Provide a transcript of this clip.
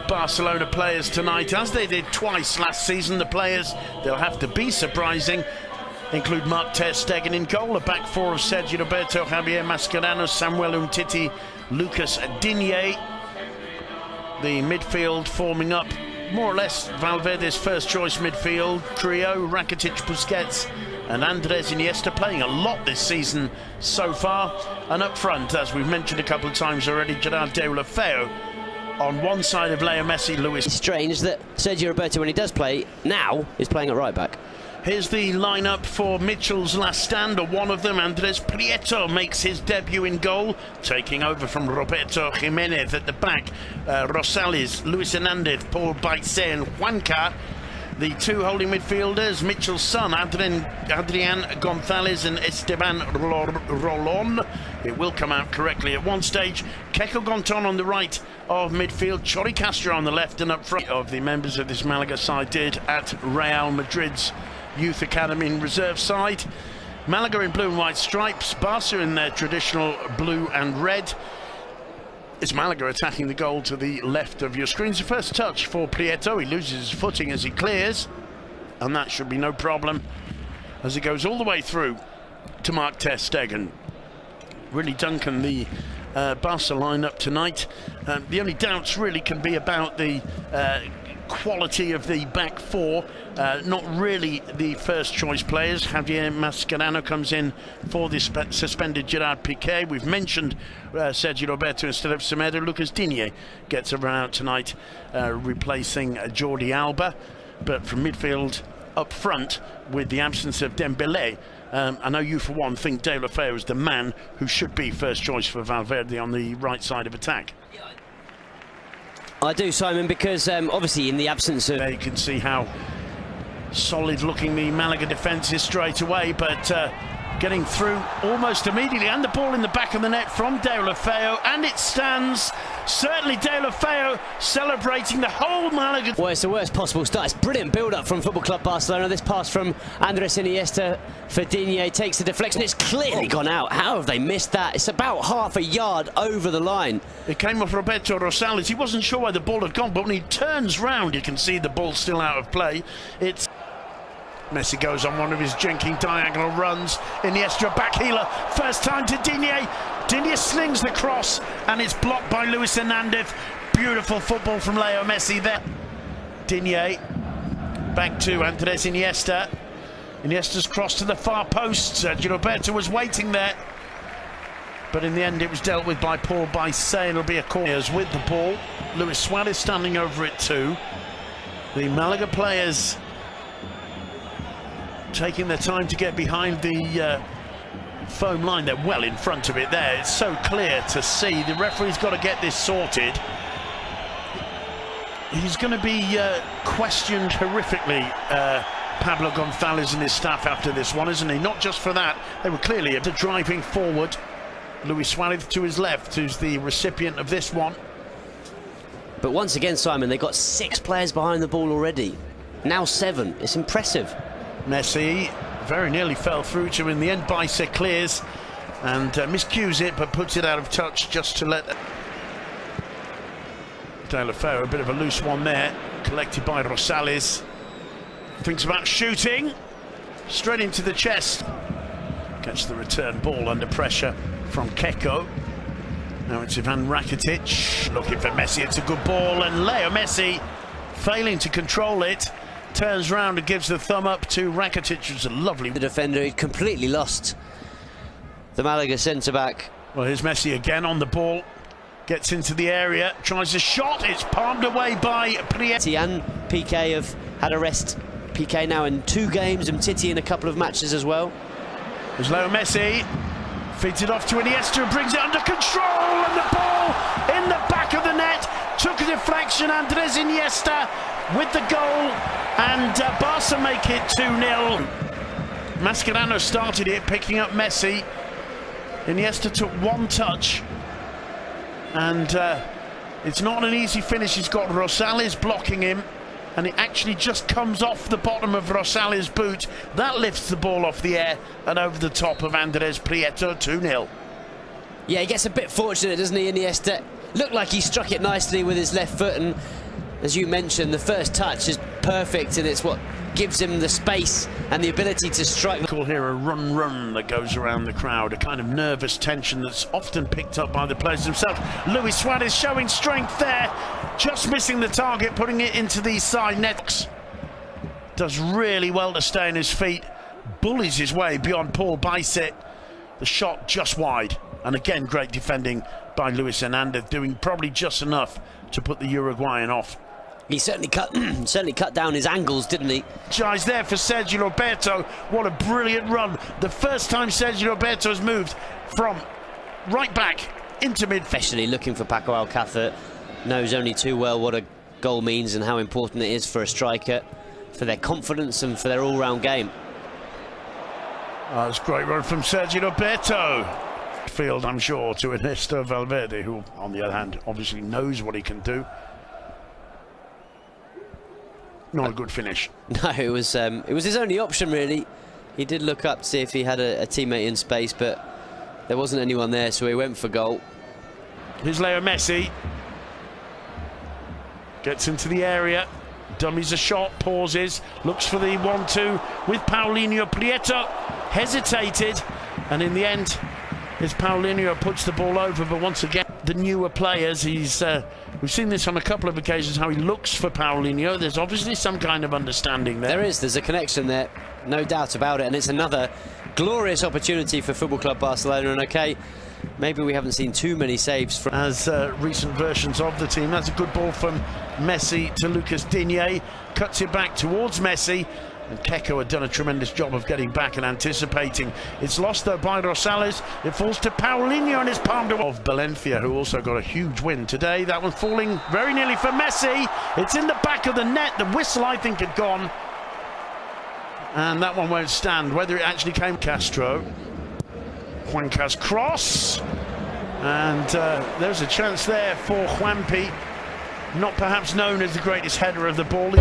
Barcelona players tonight, as they did twice last season. The players they'll have to be surprising include Marc ter Stegen in goal, a back four of Sergio Roberto, Javier Mascherano, Samuel Umtiti, Lucas Digne. The midfield forming up more or less Valverde's first choice midfield trio, Rakitic, Busquets and Andres Iniesta, playing a lot this season so far. And up front, as we've mentioned a couple of times already, Gerard Deulofeu on one side of Leo Messi, Luis. It's strange that Sergio Roberto, when he does play now, is playing at right back. Here's the lineup for Mitchell's last stand, or one of them. Andres Prieto makes his debut in goal, taking over from Roberto Jimenez at the back. Rosales, Luis Hernandez, Paul Baise and Juanca. The two holding midfielders, Mitchell's son, Adrian Gonzalez and Esteban Rolon. It will come out correctly at one stage. Keko Gonton on the right of midfield, Chori Castro on the left, and up front of the members of this Malaga side did at Real Madrid's Youth Academy and reserve side. Malaga in blue and white stripes, Barca in their traditional blue and red. It's Malaga attacking the goal to the left of your screens. The first touch for Prieto, he loses his footing as he clears, and that should be no problem as he goes all the way through to Marc ter Stegen. Really, Duncan, the Barca lineup tonight, the only doubts really can be about the quality of the back four. Not really the first choice players. Javier Mascherano comes in for the suspended Gerard Piqué. We've mentioned Sergio Roberto instead of Semedo. Lucas Digne gets around tonight, replacing Jordi Alba. But from midfield up front, with the absence of Dembélé, I know you for one think Deulofeu is the man who should be first choice for Valverde on the right side of attack. I do, Simon, because obviously in the absence of... There you can see how solid looking the Malaga defence is straight away, but getting through almost immediately, and the ball in the back of the net from Deulofeu, and it stands. Certainly Deulofeu celebrating the whole Malaga. Well, it's the worst possible start. It's brilliant build-up from Football Club Barcelona. This pass from Andres Iniesta for Digne takes the deflection. It's clearly gone out. How have they missed that? It's about half a yard over the line. It came off Roberto Rosales. He wasn't sure where the ball had gone, but when he turns round, you can see the ball still out of play. It's Messi goes on one of his jinking diagonal runs. Iniesta back healer, first time to Digne. Digne slings the cross and it's blocked by Luis Hernandez. Beautiful football from Leo Messi there. Digne back to Andres Iniesta. Iniesta's cross to the far post. Sergio Roberto was waiting there, but in the end it was dealt with by Paul Baise. It'll be a corner with the ball. Luis Suarez standing over it too. The Malaga players taking their time to get behind the foam line. They're well in front of it there. It's so clear to see. The referee's got to get this sorted. He's going to be questioned horrifically, Pablo Gonzalez and his staff, after this one, isn't he? Not just for that. They were clearly driving forward. Luis Suarez to his left, who's the recipient of this one. But once again, Simon, they've got 6 players behind the ball already. Now 7. It's impressive. Messi very nearly fell through to, in the end, Baise clears and miscues it, but puts it out of touch just to let Deulofeu, a bit of a loose one there, collected by Rosales. Thinks about shooting, straight into the chest. Gets the return ball under pressure from Keko. Now it's Ivan Rakitic looking for Messi. It's a good ball, and Leo Messi, failing to control it, turns round and gives the thumb up to Rakitic, who's a lovely... The defender who completely lost the Malaga centre-back. Well, here's Messi again on the ball. Gets into the area, tries a shot. It's palmed away by Prieto. And Piqué have had a rest. Piqué now in 2 games, and Titi in a couple of matches as well. There's Leo Messi. Feeds it off to Iniesta, and brings it under control, and the ball in the back of the net. Took a deflection, Andres Iniesta with the goal, and Barca make it 2-0. Mascherano started it, picking up Messi. Iniesta took one touch, and it's not an easy finish. He's got Rosales blocking him, and it actually just comes off the bottom of Rosales' boot. That lifts the ball off the air and over the top of Andres Prieto. 2-0. Yeah, he gets a bit fortunate, doesn't he, Iniesta? Looked like he struck it nicely with his left foot, and as you mentioned, the first touch is perfect, and it's what gives him the space and the ability to strike. Call here a run that goes around the crowd, a kind of nervous tension that's often picked up by the players themselves. Luis Suarez showing strength there, just missing the target, putting it into the side net. Does really well to stay on his feet, bullies his way beyond Paul Bicet. The shot just wide, and again great defending by Luis Hernandez, doing probably just enough to put the Uruguayan off. He certainly cut down his angles, didn't he? Eyes there for Sergio Roberto. What a brilliant run. The first time Sergio Roberto has moved from right back into mid. Especially looking for Paco Alcácer, knows only too well what a goal means and how important it is for a striker, for their confidence and for their all-round game. Oh, that's a great run from Sergio Roberto. Field, I'm sure, to Ernesto Valverde, who, on the other hand, obviously knows what he can do. Not a good finish. No, it was his only option, really. He did look up to see if he had a teammate in space, but there wasn't anyone there, so he went for goal. Here's Leo Messi. Gets into the area, dummies a shot, pauses, looks for the 1-2 with Paulinho. Prieto hesitated, and in the end, as Paulinho puts the ball over. But once again, the newer players, we've seen this on a couple of occasions, how he looks for Paulinho. There's obviously some kind of understanding there. There's a connection there, no doubt about it, and it's another glorious opportunity for Football Club Barcelona. And okay, maybe we haven't seen too many saves from as recent versions of the team. That's a good ball from Messi to Lucas Digne, cuts it back towards Messi, and Keco had done a tremendous job of getting back and anticipating. It's lost though by Rosales. It falls to Paulinho, and it's palmed away of Valencia, who also got a huge win today. That one falling very nearly for Messi. It's in the back of the net. The whistle, I think, had gone, and that one won't stand. Whether it actually came Castro. Juanca's cross, and there's a chance there for Juanpi, not perhaps known as the greatest header of the ball.